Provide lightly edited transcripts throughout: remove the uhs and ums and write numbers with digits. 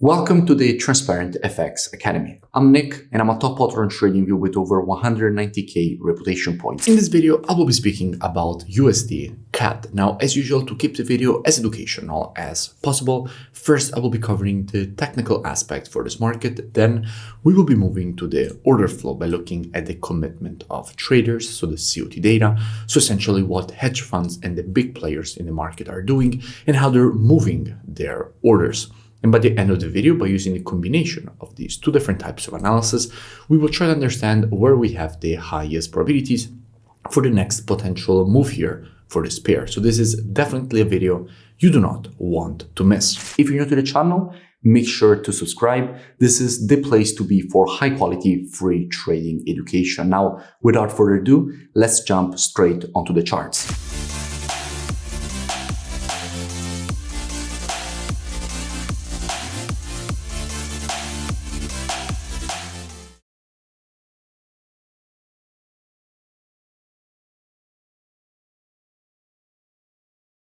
Welcome to the Transparent FX Academy. I'm Nick, and I'm a top author on TradingView with over 190k reputation points. In this video, I will be speaking about USDCAD. Now, as usual, to keep the video as educational as possible, first I will be covering the technical aspect for this market. Then we will be moving to the order flow by looking at the commitment of traders, so the COT data, so essentially what hedge funds and the big players in the market are doing and how they're moving their orders. And by the end of the video, by using the combination of these two different types of analysis, we will try to understand where we have the highest probabilities for the next potential move here for this pair. So this is definitely a video you do not want to miss. If you're new to the channel, make sure to subscribe. This is the place to be for high quality free trading education. Now, without further ado, let's jump straight onto the charts.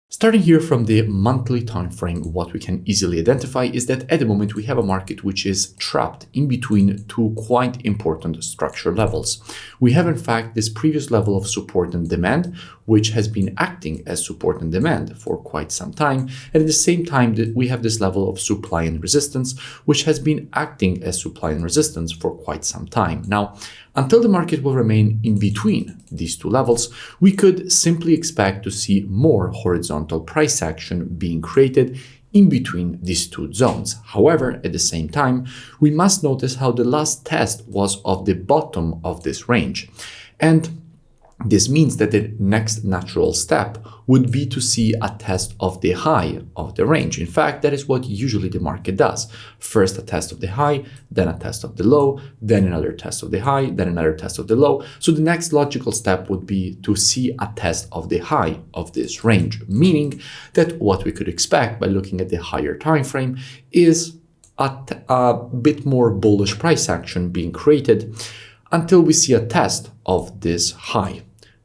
Starting here from the monthly time frame, what we can easily identify is that at the moment we have a market which is trapped in between two quite important structure levels. We have in fact this previous level of support and demand, which has been acting as support and demand for quite some time. And at the same time that we have this level of supply and resistance, which has been acting as supply and resistance for quite some time. Now, until the market will remain in between these two levels, we could simply expect to see more horizontal price action being created in between these two zones. However, at the same time, we must notice how the last test was of the bottom of this range. And this means that the next natural step would be to see a test of the high of the range. In fact, that is what usually the market does. First a test of the high, then a test of the low, then another test of the high, then another test of the low. So the next logical step would be to see a test of the high of this range, meaning that what we could expect by looking at the higher time frame is a bit more bullish price action being created until we see a test of this high.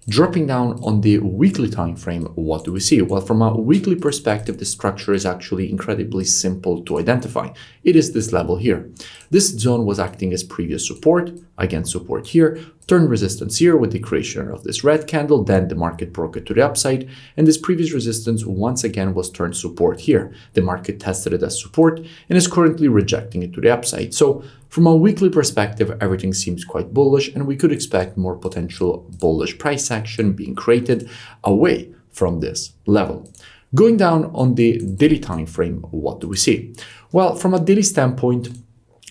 Dropping down on the weekly time frame, what do we see? Well, from a weekly perspective, the structure is actually incredibly simple to identify. It is this level here. This zone was acting as previous support, again support here, turned resistance here with the creation of this red candle, then the market broke it to the upside, and this previous resistance once again was turned support here. The market tested it as support and is currently rejecting it to the upside. So from a weekly perspective, everything seems quite bullish, and we could expect more potential bullish price action being created away from this level. Going down on the daily time frame, what do we see? Well, from a daily standpoint,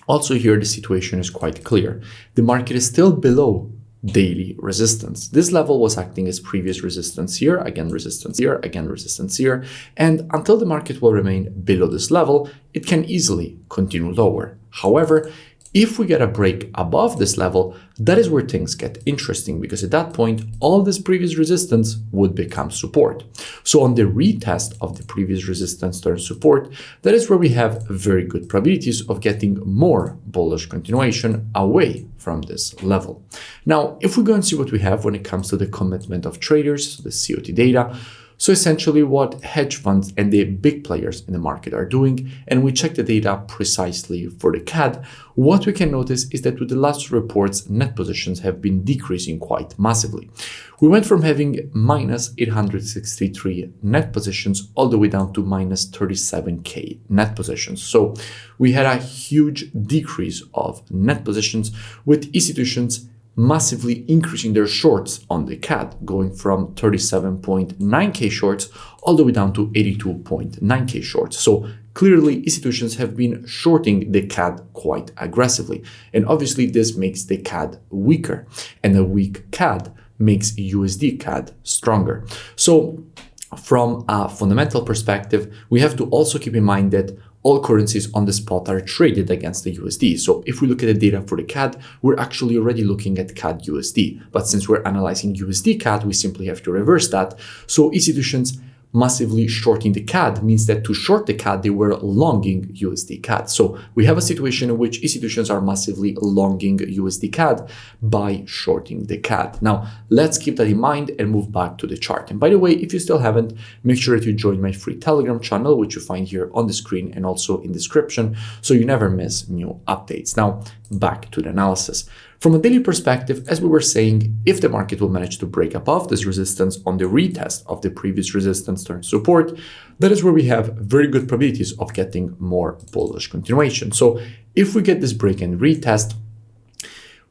also here the situation is quite clear. The market is still below daily resistance. This level was acting as previous resistance here, again resistance here, again resistance here, and until the market will remain below this level, it can easily continue lower. However, if we get a break above this level, that is where things get interesting, because at that point, all this previous resistance would become support. So on the retest of the previous resistance turn support, that is where we have very good probabilities of getting more bullish continuation away from this level. Now, if we go and see what we have when it comes to the commitment of traders, so the COT data, so essentially what hedge funds and the big players in the market are doing, and we check the data precisely for the CAD, what we can notice is that with the last reports, net positions have been decreasing quite massively. We went from having minus 863 net positions all the way down to minus 37k net positions. So we had a huge decrease of net positions with institutions massively increasing their shorts on the CAD, going from 37.9k shorts all the way down to 82.9k shorts. So clearly institutions have been shorting the CAD quite aggressively. And obviously this makes the CAD weaker, and a weak CAD makes USDCAD stronger. So from a fundamental perspective, we have to also keep in mind that all currencies on the spot are traded against the USD. So if we look at the data for the CAD, we're actually already looking at CAD USD. But since we're analyzing USD CAD, we simply have to reverse that. So institutions massively shorting the CAD means that to short the CAD, they were longing USD CAD. So we have a situation in which institutions are massively longing USD CAD by shorting the CAD. Now, let's keep that in mind and move back to the chart. And by the way, if you still haven't, make sure that you join my free Telegram channel, which you find here on the screen and also in the description, so you never miss new updates. Now, back to the analysis. From a daily perspective, as we were saying, if the market will manage to break above this resistance on the retest of the previous resistance turn support, that is where we have very good probabilities of getting more bullish continuation. So if we get this break and retest,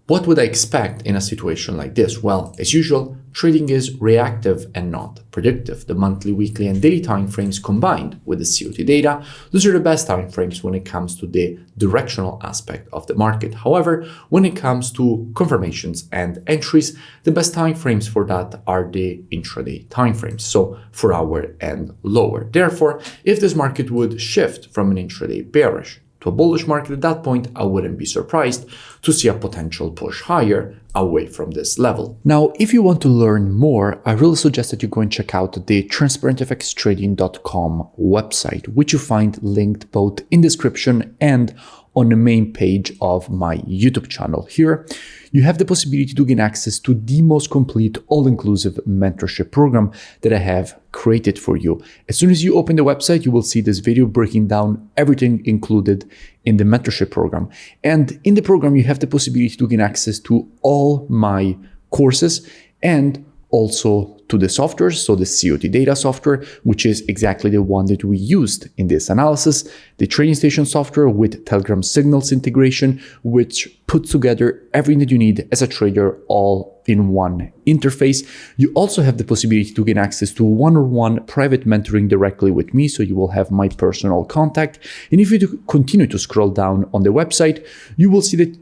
what would I expect in a situation like this? Well, as usual, trading is reactive and not predictive. The monthly, weekly, and daily timeframes combined with the COT data, those are the best timeframes when it comes to the directional aspect of the market. However, when it comes to confirmations and entries, the best timeframes for that are the intraday timeframes, so 4 hour and lower. Therefore, if this market would shift from an intraday bearish to a bullish market at that point, I wouldn't be surprised to see a potential push higher away from this level. Now, if you want to learn more, I really suggest that you go and check out the transparentfxtrading.com website, which you find linked both in description and on the main page of my YouTube channel. Here, you have the possibility to gain access to the most complete, all-inclusive mentorship program that I have created for you. As soon as you open the website, you will see this video breaking down everything included in the mentorship program. And in the program, you have the possibility to gain access to all my courses and also to the software, so the COT data software, which is exactly the one that we used in this analysis, the trading station software with Telegram signals integration, which puts together everything that you need as a trader all in one interface. You also have the possibility to gain access to one-on-one private mentoring directly with me, so you will have my personal contact. And if you continue to scroll down on the website, you will see that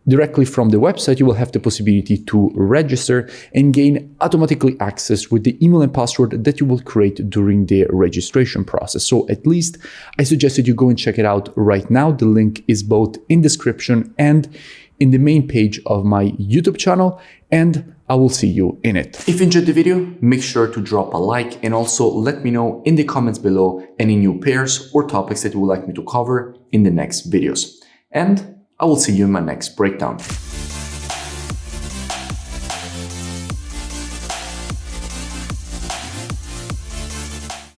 directly from the website, you will have the possibility to register and gain automatically access with the email and password that you will create during the registration process. So at least I suggest that you go and check it out right now. The link is both in description and in the main page of my YouTube channel, and I will see you in it. If you enjoyed the video, make sure to drop a like and also let me know in the comments below any new pairs or topics that you would like me to cover in the next videos. And I will see you in my next breakdown.